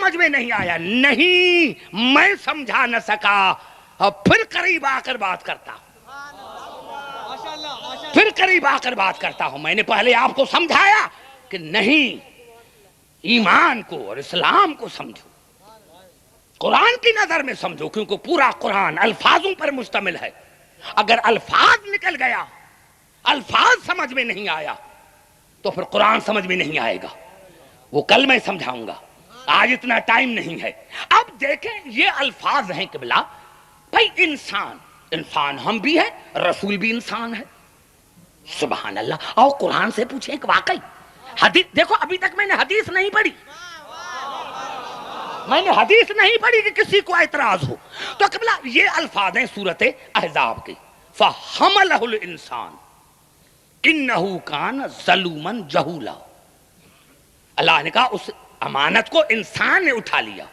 سمجھ میں نہیں آیا؟ نہیں میں سمجھا نہ سکا، اور پھر قریب آ کر بات کرتا ہوں، پھر قریب آ کر بات کرتا ہوں۔ میں نے پہلے آپ کو سمجھایا کہ نہیں، ایمان کو اور اسلام کو سمجھو، قرآن کی نظر میں سمجھو، کیونکہ پورا قرآن الفاظوں پر مشتمل ہے۔ اگر الفاظ نکل گیا، الفاظ سمجھ میں نہیں آیا، تو پھر قرآن سمجھ میں نہیں آئے گا۔ وہ کل میں سمجھاؤں گا، آج اتنا ٹائم نہیں ہے۔ اب دیکھیں یہ الفاظ ہیں قبلہ، بھائی انسان ہم بھی ہیں، رسول بھی انسان ہے، سبحان اللہ۔ اور قرآن سے پوچھیں کہ واقعی حدیث، دیکھو ابھی تک میں نے حدیث نہیں پڑھی، میں نے حدیث نہیں پڑھی کہ کسی کو اعتراض ہو۔ تو قبلہ یہ الفاظ ہیں سورۃ احزاب کے، فَحَمَلَهُ الْإِنسَانُ إِنَّهُ كَانَ ظَلُومًا جَهُولًا۔ اللہ نے کہا اس امانت کو انسان نے اٹھا لیا،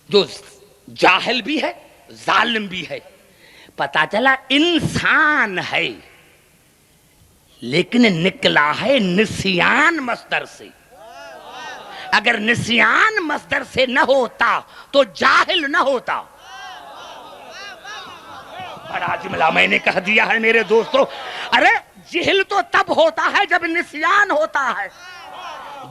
جو جاہل بھی ہے، ظالم بھی ہے۔ پتا چلا انسان ہے، لیکن نکلا ہے نسیان مصدر سے۔ اگر نسیان مصدر سے نہ ہوتا تو جاہل نہ ہوتا۔ بڑا جملہ میں نے کہہ دیا ہے میرے دوستو۔ ارے جہل تو تب ہوتا ہے جب نسیان ہوتا ہے،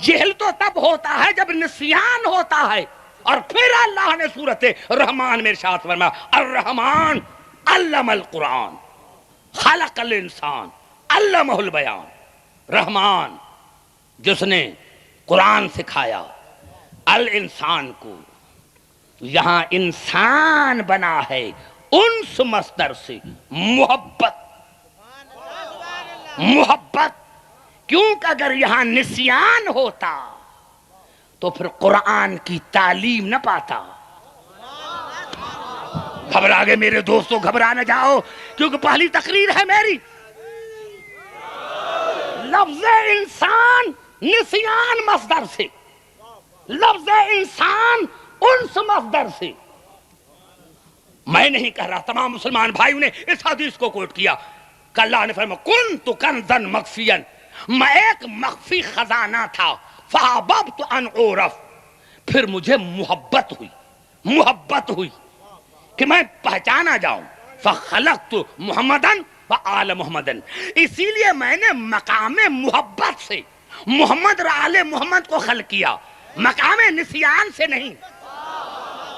جہل تو تب ہوتا ہے جب نسیان ہوتا ہے۔ اور پھر اللہ نے سورۃ رحمان میں ارشاد فرمایا، الرحمن علم القرآن خلق الانسان علمہ البیان۔ رحمان جس نے قرآن سکھایا الانسان کو، یہاں انسان بنا ہے انس مصدر سے، محبت، محبت، کیونکہ اگر یہاں نسیان ہوتا تو پھر قرآن کی تعلیم نہ پاتا۔ گھبرا گئے میرے دوستو؟ گھبرا نہ جاؤ، کیونکہ پہلی تقریر ہے میری۔ لفظ انسان نسیان مصدر سے، لفظ انسان انس مصدر سے۔ میں نہیں کہہ رہا، تمام مسلمان بھائیوں نے اس حدیث کو کوٹ کیا کہ اللہ نے فرمایا کنت کنزا مخفیا، میں ایک مخفی خزانہ تھا، فاحببت ان اعرف، پھر مجھے محبت ہوئی، محبت ہوئی کہ میں پہچانا جاؤں، فخلقت محمدن وآل محمدن، اسی لیے میں نے مقام محبت سے محمد اور آل محمد کو خلق کیا، مقام نسیان سے نہیں،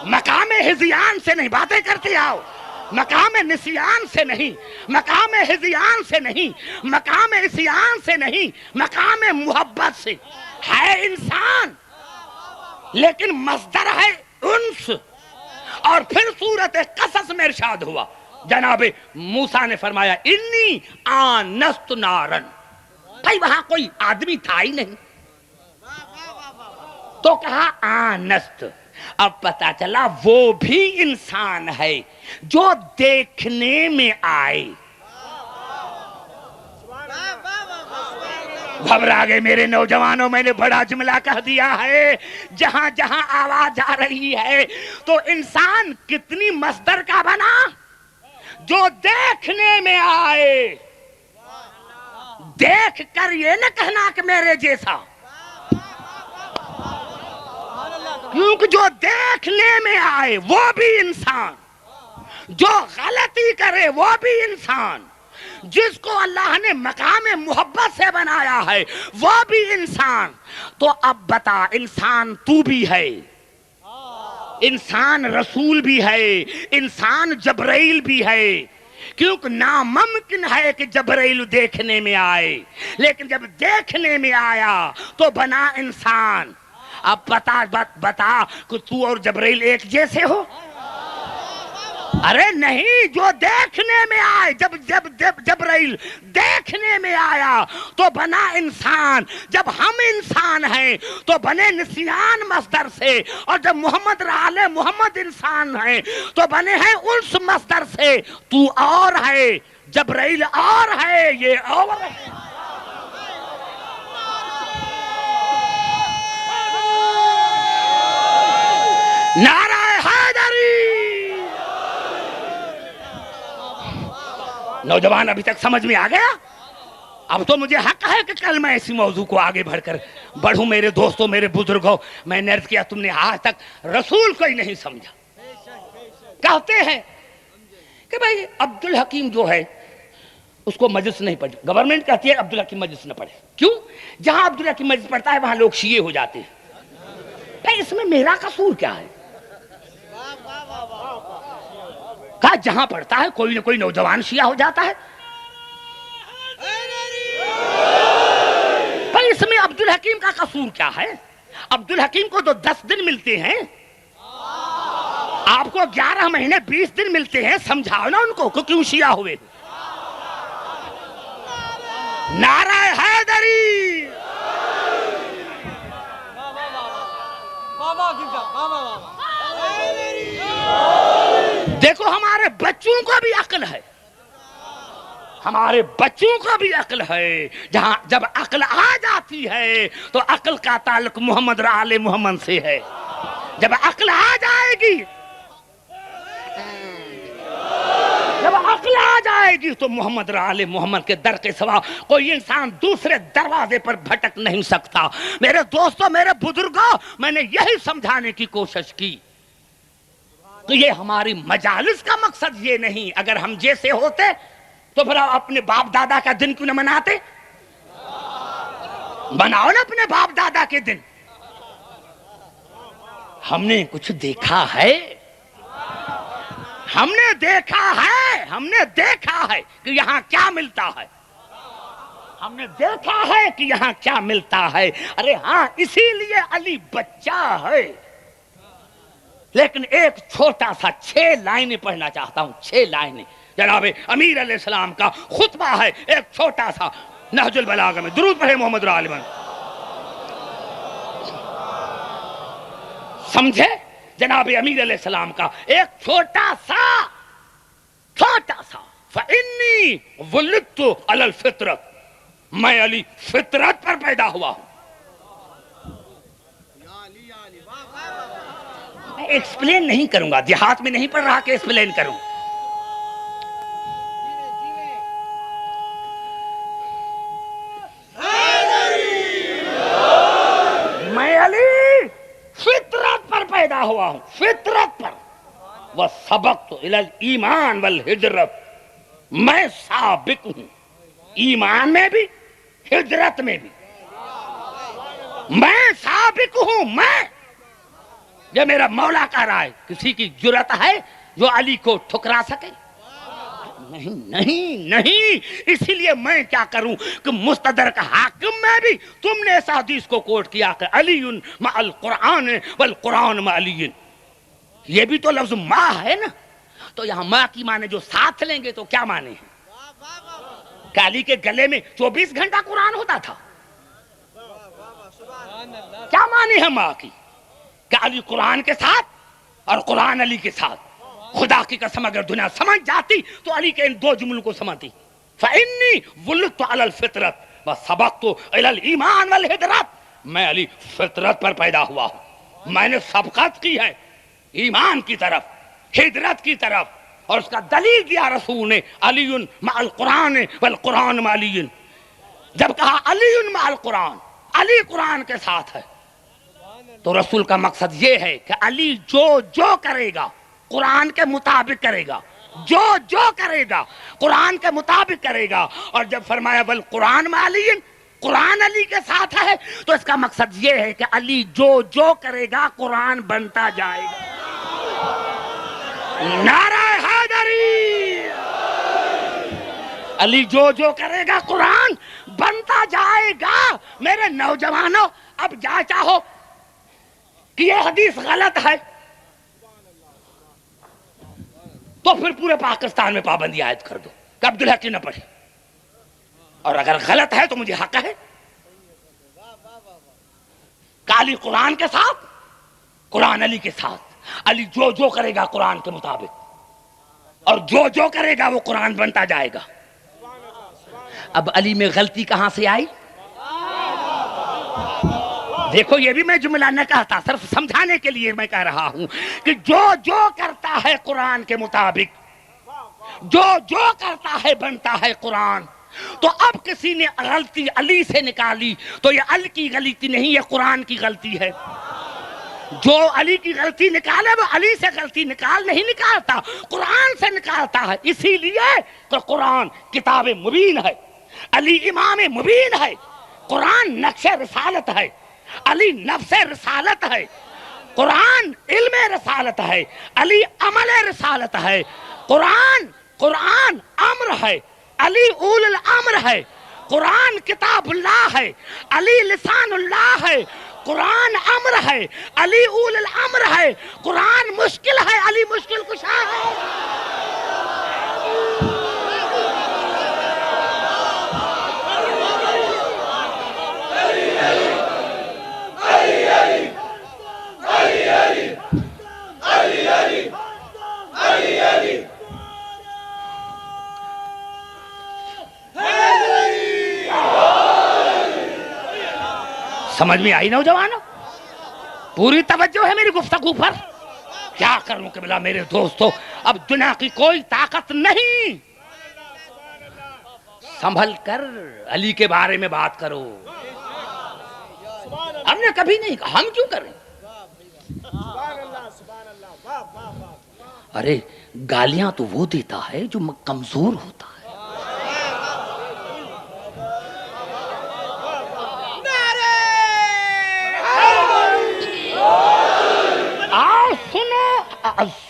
مقام ہذیان سے نہیں۔ باتیں کرتے آؤ، مقام نسیان سے نہیں، مقام ہذیان سے نہیں، مقام عصیان سے نہیں، مقام محبت سے۔ ہے انسان لیکن مصدر ہے انس۔ اور پھر سورۃ قصص میں ارشاد ہوا، جناب موسیٰ نے فرمایا انی آنست نارن، بھائی وہاں کوئی آدمی تھا ہی نہیں، تو کہا آنست۔ اب پتا چلا وہ بھی انسان ہے جو دیکھنے میں آئے۔ گھبرا گئے میرے نوجوانوں، میں نے بڑا جملہ کہہ دیا ہے۔ جہاں جہاں آواز آ رہی ہے تو انسان کتنی مصدر کا بنا؟ جو دیکھنے میں آئے۔ دیکھ کر یہ نہ کہنا کہ میرے جیسا، کیونکہ جو دیکھنے میں آئے وہ بھی انسان، جو غلطی کرے وہ بھی انسان، جس کو اللہ نے مقام محبت سے بنایا ہے وہ بھی انسان۔ تو اب بتا، انسان تو بھی ہے، انسان رسول بھی ہے، انسان جبرائیل بھی ہے، کیونکہ ناممکن ہے کہ جبرائیل دیکھنے میں آئے، لیکن جب دیکھنے میں آیا تو بنا انسان۔ اب بتا کہ تو اور جبرائیل ایک جیسے ہو؟ ارے نہیں، جو دیکھنے میں آئے، جب جبرائیل دیکھنے میں آیا تو بنا انسان۔ جب ہم انسان ہیں تو بنے نسیان مصدر سے، اور جب محمد آل محمد انسان ہیں تو بنے ہیں انس مصدر سے۔ تو اور ہے، جبرائیل اور ہے، یہ اور ہے۔ نعرہ حیدری! نوجوان ابھی تک سمجھ میں آ گیا؟ اب تو مجھے حق ہے کہ کل میں اسی موضوع کو آگے بڑھ کر بڑھوں میرے دوستوں میرے بزرگوں، میں نے عرض کیا تم نے آج تک رسول کو ہی نہیں سمجھا۔ کہتے ہیں کہ بھائی عبدالحکیم جو ہے اس کو مجلس نہیں پڑھی، گورنمنٹ کہتی ہے عبدالحکیم مجلس نہ پڑھے، کیوں؟ جہاں عبدالحکیم مجلس پڑھتا ہے وہاں لوگ شیعہ ہو جاتے ہیں۔ کہ اس میں میرا قصور کیا ہے؟ کہا جہاں پڑھتا ہے کوئی نہ کوئی نوجوان شیعہ ہو جاتا ہے، پر اس میں عبدالحکیم کا قصور کیا ہے؟ عبدالحکیم کو تو 10 دن ملتے ہیں، آپ کو 11 مہینے 20 دن ملتے ہیں، سمجھاؤ نا ان کو کہ کیوں شیعہ ہوئے۔ نعرہ حیدری، دیکھو ہمارے بچوں کو بھی عقل ہے، ہمارے بچوں کو بھی عقل ہے، جہاں جب عقل آ جاتی ہے تو عقل کا تعلق محمد اور آل محمد سے ہے۔ جب عقل آ جائے گی، جب عقل آ جائے گی تو محمد اور آل محمد کے در کے سوا کوئی انسان دوسرے دروازے پر بھٹک نہیں سکتا۔ میرے دوستوں میرے بزرگوں، میں نے یہی سمجھانے کی کوشش کی کہ یہ ہماری مجالس کا مقصد یہ نہیں۔ اگر ہم جیسے ہوتے تو پھر اپنے باپ دادا کا دن کیوں نہ مناتے؟ مناؤ نا اپنے باپ دادا کے دن۔ ہم نے کچھ دیکھا ہے، ہم نے دیکھا ہے، ہم نے دیکھا ہے کہ یہاں کیا ملتا ہے، ہم نے دیکھا ہے کہ یہاں کیا ملتا ہے۔ ارے ہاں، اسی لیے علی بچہ ہے، لیکن ایک چھوٹا سا 6 لائنیں پڑھنا چاہتا ہوں، 6 لائنیں۔ جناب امیر علیہ السلام کا خطبہ ہے، ایک چھوٹا سا، نہج البلاغہ میں۔ درود پڑھے محمد عالمن، سمجھے؟ جناب امیر علیہ السلام کا ایک چھوٹا سا فَإِنِّي وُلِدتُ عَلَى الْفِطْرَةِ، میں علی فطرت پر پیدا ہوا ہوں۔ میں ایکسپلین نہیں کروں گا، دیہات میں نہیں پڑھ رہا کہ ایکسپلین کروں۔ میں علی فطرت پر پیدا ہوا ہوں، فطرت پر۔ وَسَبَقْتُ إِلَى الْإِيمَانِ وَالْحِجْرَةِ، میں سابق ہوں، ایمان میں بھی ہجرت میں بھی، میں سابق ہوں۔ میں، یہ میرا مولا کہہ رہا ہے، کسی کی جرأت ہے جو علی کو ٹھکرا سکے؟ نہیں نہیں نہیں۔ اسی لیے میں کیا کروں کہ مستدرک حاکم میں بھی تم نے اس حدیث کو کوٹ کیا کہ علی مع القرآن والقرآن مع علی، یہ بھی تو لفظ ماں ہے نا، تو یہاں ماں کی معنی جو ساتھ لیں گے تو کیا معنی ہے؟ کہ علی کے گلے میں 24 گھنٹہ قرآن ہوتا تھا؟ کیا معنی ہے ماں کی؟ کہ علی قرآن کے ساتھ اور قرآن علی کے ساتھ۔ خدا کی قسم اگر دنیا سمجھ جاتی تو علی کے ان 2 جملوں کو سمجھتی۔ فَإِنِّي وُلِدتُ عَلَى الْفِطْرَةِ وَسَبَقْتُ إِلَى الْإِيمَانِ وَالْحِجْرَةِ، میں علی فطرت پر پیدا ہوا ہوں، میں نے سبقت کی ہے ایمان کی طرف، ہجرت کی طرف، اور اس کا دلیل دیا رسول نے، علی مع القرآن والقرآن مع علی۔ جب کہا علی مع القرآن، علی قرآن کے ساتھ ہے، تو رسول کا مقصد یہ ہے کہ علی جو کرے گا قرآن کے مطابق کرے گا، جو کرے گا قرآن کے مطابق کرے گا۔ اور جب فرمایا والقرآن مع علی، قرآن علی کے ساتھ ہے، تو اس کا مقصد یہ ہے کہ علی جو کرے گا قرآن بنتا جائے گا۔ نعرہ حیدری، علی جو کرے گا قرآن بنتا جائے گا۔ میرے نوجوانوں، اب جا چاہو کہ یہ حدیث غلط ہے تو پھر پورے پاکستان میں پابندی عائد کر دو کہ عبدالحکیم نہ پڑھے، اور اگر غلط ہے تو مجھے حق ہے کہ علی قرآن کے ساتھ، قرآن علی کے ساتھ، علی جو کرے گا قرآن کے مطابق، اور جو کرے گا وہ قرآن بنتا جائے گا۔ اب علی میں غلطی کہاں سے آئی؟ دیکھو یہ بھی میں جملہ نہ کہتا، صرف سمجھانے کے لیے میں کہہ رہا ہوں کہ جو کرتا ہے قرآن کے مطابق، جو کرتا ہے بنتا ہے قرآن۔ تو اب کسی نے غلطی علی سے نکالی تو یہ علی کی غلطی نہیں، یہ قرآن کی غلطی ہے۔ جو علی کی غلطی نکالے وہ علی سے غلطی نہیں نکالتا، قرآن سے نکالتا ہے۔ اسی لیے تو قرآن کتاب مبین ہے، علی امام مبین ہے، قرآن نقش رسالت ہے، علی نفس رسالت ہے، قرآن علم رسالت ہے، علی عمل رسالت ہے، قرآن امر ہے، علی اول الامر ہے، قرآن کتاب اللہ ہے، علی لسان اللہ ہے، قرآن امر ہے، علی اول الامر ہے، قرآن مشکل ہے، علی مشکل کشا ہے۔ سمجھ میں آئی نوجوانوں؟ پوری توجہ ہے میری گفتگو پر؟ کیا کروں قبلہ میرے دوستو، اب دنیا کی کوئی طاقت نہیں، سنبھل کر علی کے بارے میں بات کرو۔ ہم نے کبھی نہیں کہا، ہم کیوں کریں؟ ارے گالیاں تو وہ دیتا ہے جو کمزور ہوتا ہے۔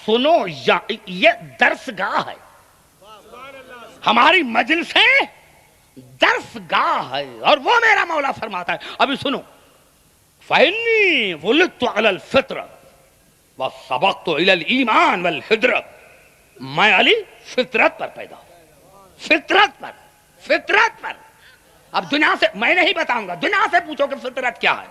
سنو، یہ درس گاہ ہے، ہماری مجلسیں درس گاہ ہے، اور وہ میرا مولا فرماتا ہے۔ ابھی سنو، فَإِنِّي وُلِدْتُ عَلَى الْفِطْرَةِ وَسَبَقْتُ إِلَى الْإِيمَانِ وَالْحِجْرَةِ، میں علی فطرت پر پیدا ہوں، فطرت پر۔ اب دنیا سے میں نہیں بتاؤں گا، دنیا سے پوچھو کہ فطرت کیا ہے،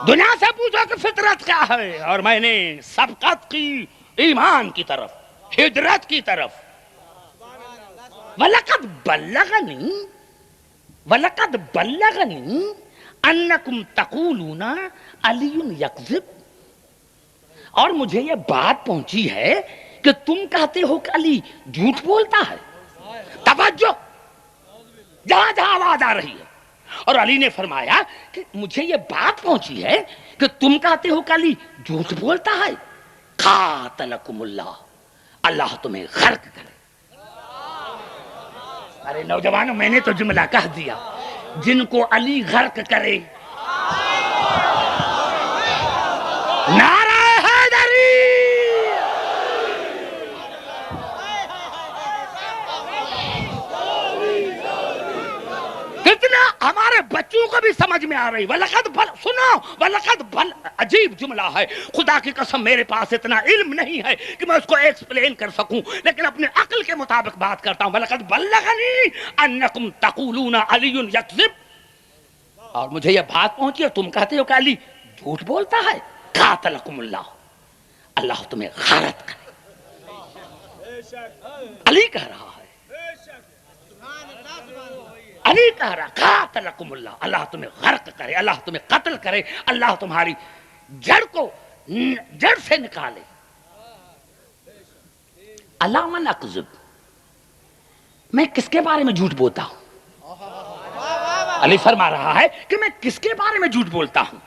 دنیا سے پوچھو کہ فطرت کیا ہے، اور میں نے سبقت کی ایمان کی طرف، ہجرت کی طرف۔ وَلَقَدْ بَلَّغَنِي أَنَّكُمْ تَقُولُونَ عَلِيٌّ يَكْذِبُ، اور مجھے یہ بات پہنچی ہے کہ تم کہتے ہو کہ علی جھوٹ بولتا ہے۔ توجہ، جہاں جہاں آواز آ رہی ہے، اور علی نے فرمایا کہ مجھے یہ بات پہنچی ہے کہ تم کہتے ہو کہ علی جھوٹ بولتا ہے۔ قاتلکم اللہ، اللہ تمہیں غرق کرے۔ ارے نوجوانوں، میں نے تو جملہ کہہ دیا، جن کو علی غرق کرے۔ نعرہ حیدری، کتنا ہمارے بچوں کو بھی سمجھ میں آ رہی۔ سنو، عجیب جملہ ہے، خدا کی قسم میرے پاس اتنا علم نہیں ہے کہ میں اس کو ایکسپلین کر سکوں، لیکن اپنے عقل کے مطابق بات کرتا ہوں۔ وَلَقَدْ بَلَّغَنِي أَنَّكُمْ تَقُولُونَ عَلِيٌّ يَكْذِبُ، اور مجھے یہ بات پہنچی ہے تم کہتے ہو کہ علی جھوٹ بولتا ہے۔ قاتلکم اللہ، اللہ تمہیں غارت کرے۔ علی کہہ رہا ہے، علی کہہ رہا، قاتلکم اللہ، اللہ تمہیں غرق کرے، اللہ تمہیں قتل کرے، اللہ تمہاری جڑ کو جڑ سے نکالے۔ اللہ من اکذب، میں کس کے بارے میں جھوٹ بولتا ہوں؟ علی فرما رہا ہے کہ میں کس کے بارے میں جھوٹ بولتا ہوں؟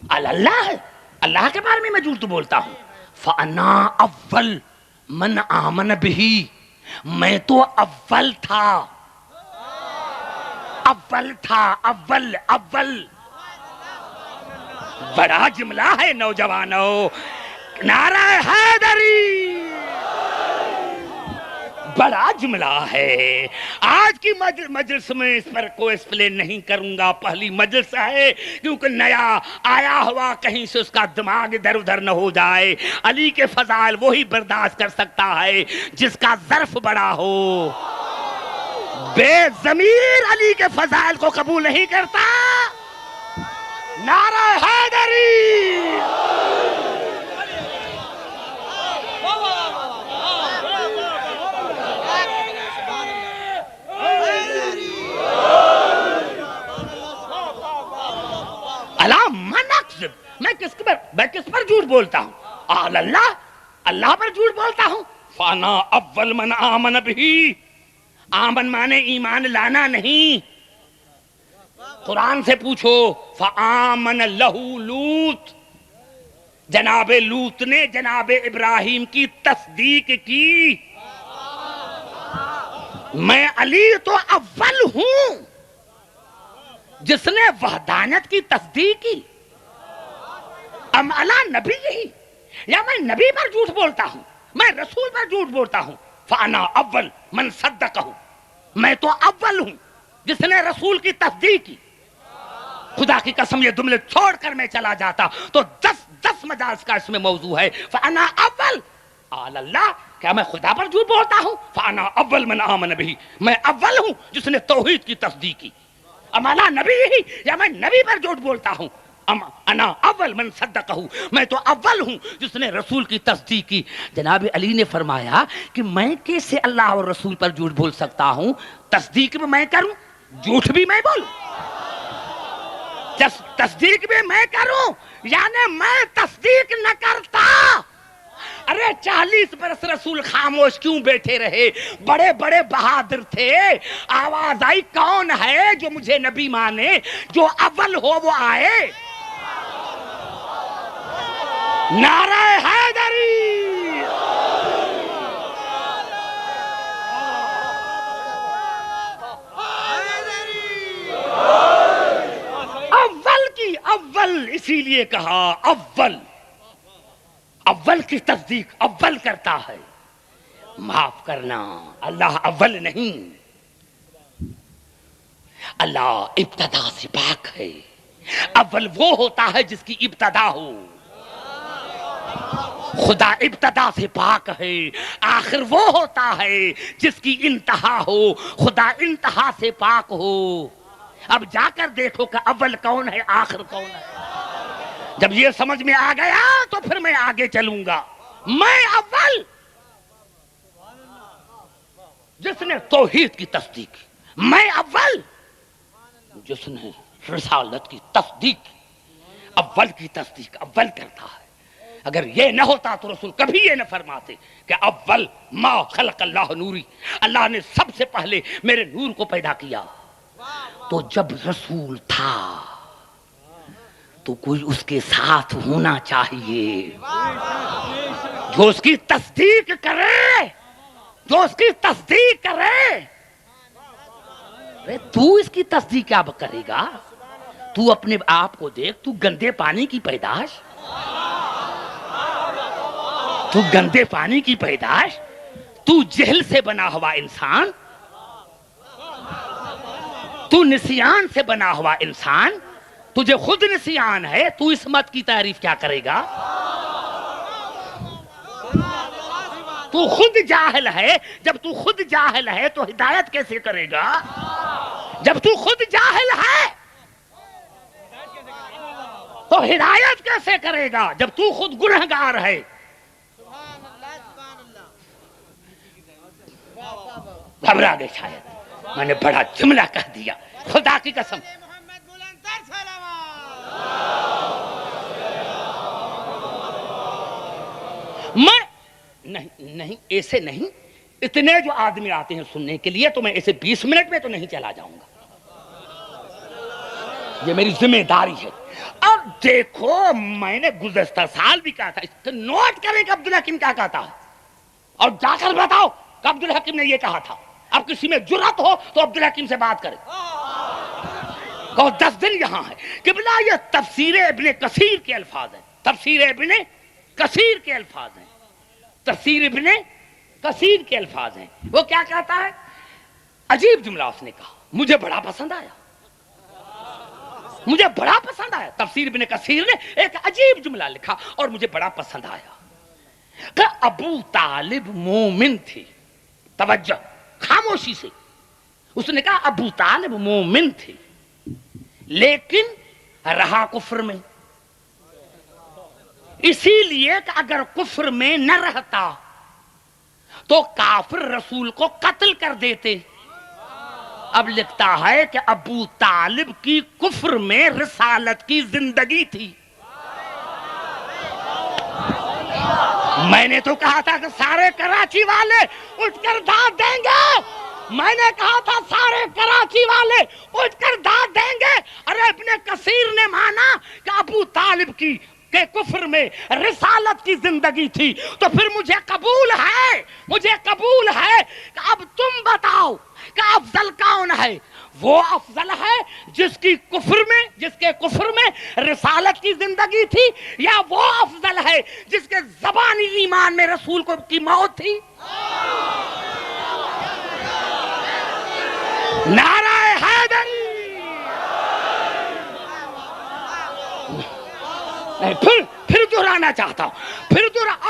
اللہ، اللہ کے بارے میں جھوٹ بولتا ہوں۔ فَأَنَا أَوَّلُ مَنْ آمَنَ بِهِ، میں تو اول تھا، اول۔ بڑا جملہ ہے نوجوانوں، نعرہ حیدری، بڑا جملہ ہے۔ آج کی مجلس میں اس پر کوئی ایکسپلین نہیں کروں گا، پہلی مجلس ہے، کیونکہ نیا آیا ہوا کہیں سے اس کا دماغ ادھر ادھر نہ ہو جائے۔ علی کے فضائل وہی برداشت کر سکتا ہے جس کا ظرف بڑا ہو، بے ضمیر علی کے فضائل کو قبول نہیں کرتا۔ نعرہ حیدری، میں کس پر جھوٹ بولتا ہوں؟ اللہ پر جھوٹ بولتا ہوں۔ فانا اول من آمن بہ، آمن مانے ایمان لانا نہیں، قرآن سے پوچھو فآمن لہو لوط، جناب لوط نے جناب ابراہیم کی تصدیق کی۔ میں علی تو اول ہوں جس نے وحدانیت کی تصدیق کی، ام علی نبی یہی، یا میں نبی پر جھوٹ بولتا ہوں، میں رسول پر جھوٹ بولتا ہوں، فانا اول من صدقہ، میں تو اول ہوں جس نے رسول کی تصدیق کی۔ خدا کی قسم یہ جملے چھوڑ کر میں چلا جاتا تو 10 مجالس کا اس میں موضوع ہے۔ فانا اول آل اللہ، کیا میں خدا پر جھوٹ بولتا ہوں؟ فانا اول من آمن بہ، میں اول ہوں جس نے توحید کی تصدیق کی۔ ام علی نبی یہی، یا میں نبی پر جھوٹ بولتا ہوں، انا اول من صدقہ، میں تو اول ہوں جس نے رسول کی تصدیق کی۔ جناب علی نے فرمایا کہ میں کیسے اللہ اور رسول پر جھوٹ بول سکتا ہوں؟ تصدیق بھی میں کروں، جھوٹ بھی میں بولوں، تصدیق بھی میں کروں، یعنی میں تصدیق نہ کرتا۔ ارے 40 برس رسول خاموش کیوں بیٹھے رہے؟ بڑے بڑے بہادر تھے، آواز آئی کون ہے جو مجھے نبی مانے، جو اول ہو وہ آئے۔ نعرہ حیدری، اول کی اول، اسی لیے کہا اول، اول کی تصدیق اول کرتا ہے۔ معاف کرنا، اللہ اول نہیں، اللہ ابتدا سے پاک ہے۔ اول وہ ہوتا ہے جس کی ابتدا ہو، خدا ابتدا سے پاک ہے۔ آخر وہ ہوتا ہے جس کی انتہا ہو، خدا انتہا سے پاک ہو۔ اب جا کر دیکھو کہ اول کون ہے، آخر کون ہے۔ جب یہ سمجھ میں آ گیا تو پھر میں آگے چلوں گا۔ میں اول جس نے توحید کی تصدیق کی، میں اول جس نے رسالت کی تصدیق کی۔ اول کی تصدیق اول کرتا ہے۔ اگر یہ نہ ہوتا تو رسول کبھی یہ نہ فرماتے کہ اول ما خلق اللہ نوری، اللہ نے سب سے پہلے میرے نور کو پیدا کیا۔ تو جب رسول تھا تو کوئی اس کے ساتھ ہونا چاہیے جو اس کی تصدیق کرے، جو اس کی تصدیق کرے۔ تو اس کی تصدیق کیا کرے گا؟ تو اپنے آپ کو دیکھ، تو گندے پانی کی پیدائش، تو گندے پانی کی پیدائش، تو جہل سے بنا ہوا انسان، تو نسیان سے بنا ہوا انسان، تجھے خود نسیان ہے، تو اس مت کی تعریف کیا کرے گا؟ تو خود جاہل ہے، جب تو خود جاہل ہے تو ہدایت کیسے کرے گا؟ جب تو خود جاہل ہے تو ہدایت کیسے کرے گا؟ جب تو خود گنہگار ہے۔ گھبرا گئے شاید، میں نے بڑا جملہ کہہ دیا، خدا کی قسم۔ میں نہیں ایسے نہیں، اتنے جو آدمی آتے ہیں سننے کے لیے تو میں ایسے 20 منٹ میں تو نہیں چلا جاؤں گا، یہ میری ذمہ داری ہے۔ اب دیکھو میں نے گزشتہ سال بھی کہا تھا، اس کو نوٹ کریں کہ عبدالحکیم کیا کہتا ہے، اور جا کر بتاؤ کہ عبدالحکیم نے یہ کہا تھا۔ اب کسی میں جرأت ہو تو عبدالحکیم سے بات کرے، کہو 10 دن یہاں ہے قبلہ، یہ تفسیر ابن کثیر کے الفاظ ہیں، تفسیر ابن کثیر کے الفاظ ہیں، تفسیر ابن کثیر کے الفاظ ہیں۔ وہ کیا کہتا ہے؟ عجیب جملہ اس نے کہا، مجھے بڑا پسند آیا، مجھے بڑا پسند آیا۔ تفسیر ابن کثیر نے ایک عجیب جملہ لکھا اور مجھے بڑا پسند آیا کہ ابو طالب مومن تھے، توجہ خاموشی سے، اس نے کہا ابو طالب مومن تھے لیکن رہا کفر میں، اسی لیے کہ اگر کفر میں نہ رہتا تو کافر رسول کو قتل کر دیتے۔ اب لکھتا ہے کہ ابو طالب کی کفر میں رسالت کی زندگی تھی۔ میں نے تو کہا تھا کہ سارے کراچی والے اٹھ کر داد دیں گے میں نے کہا تھا سارے کراچی والے اٹھ کر داد دیں گے. ارے ابن کثیر نے مانا کہ ابو طالب کی کہ کفر میں رسالت کی زندگی تھی, تو پھر مجھے قبول ہے کہ اب تم بتاؤ کہ افضل کون ہے. وہ افضل ہے جس کے کفر میں رسالت کی زندگی تھی, یا وہ افضل ہے جس کے زبانی ایمان میں رسول کو کی موت تھی؟ نعرہ حیدری. پھر دہرانا چاہتا ہوں,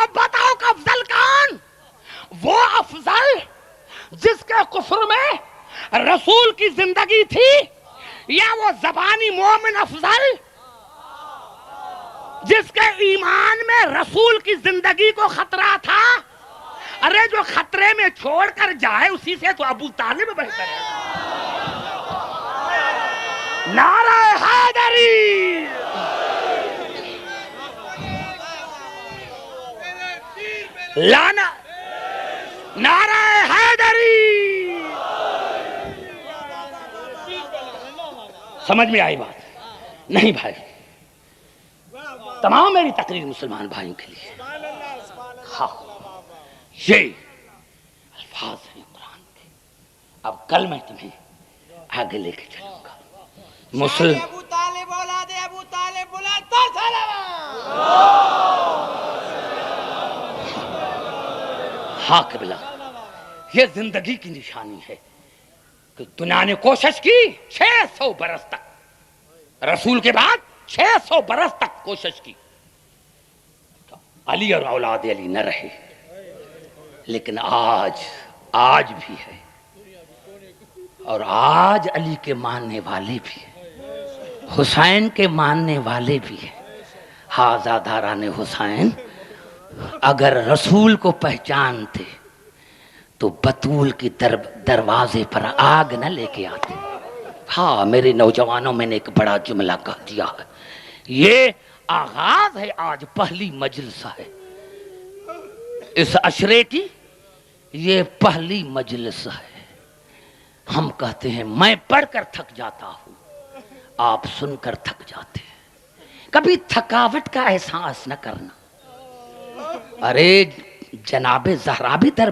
اب بتاؤ کہ افضل کون؟ وہ افضل جس کے کفر میں رسول کی زندگی تھی, یا وہ زبانی مومن افضل جس کے ایمان میں رسول کی زندگی کو خطرہ تھا؟ ارے جو خطرے میں چھوڑ کر جائے اسی سے تو ابو طالب بہتر ہے. نعرہ حیدری. لانا نعرہ حیدری. سمجھ میں آئی بات؟ نہیں بھائی, تمام میری تقریر مسلمان بھائیوں کے لیے. ہاں یہ الفاظ ہیں قرآن کے. اب کل میں تمہیں آگے لے کے چلوں گا. ابو طالب اولاد ابو طالب اولاد ہاں قبلہ, یہ زندگی کی نشانی ہے کہ دنیا نے کوشش کی 600 برس تک, رسول کے بعد 600 برس تک کوشش کی, علی اور اولاد علی نہ رہے, لیکن آج بھی ہے, اور آج علی کے ماننے والے بھی ہیں, حسین کے ماننے والے بھی ہیں. ہاذا داران حسین اگر رسول کو پہچانتے تو بطول کی دروازے پر آگ نہ لے کے آتے. ہاں میرے نوجوانوں, میں نے ایک بڑا جملہ کہہ دیا ہے, یہ آغاز ہے, آج پہلی مجلس ہے اس عشرے کی, یہ پہلی مجلس ہے. ہم کہتے ہیں میں پڑھ کر تھک جاتا ہوں, آپ سن کر تھک جاتے ہیں. کبھی تھکاوٹ کا احساس نہ کرنا. ارے جناب زہرا بھی در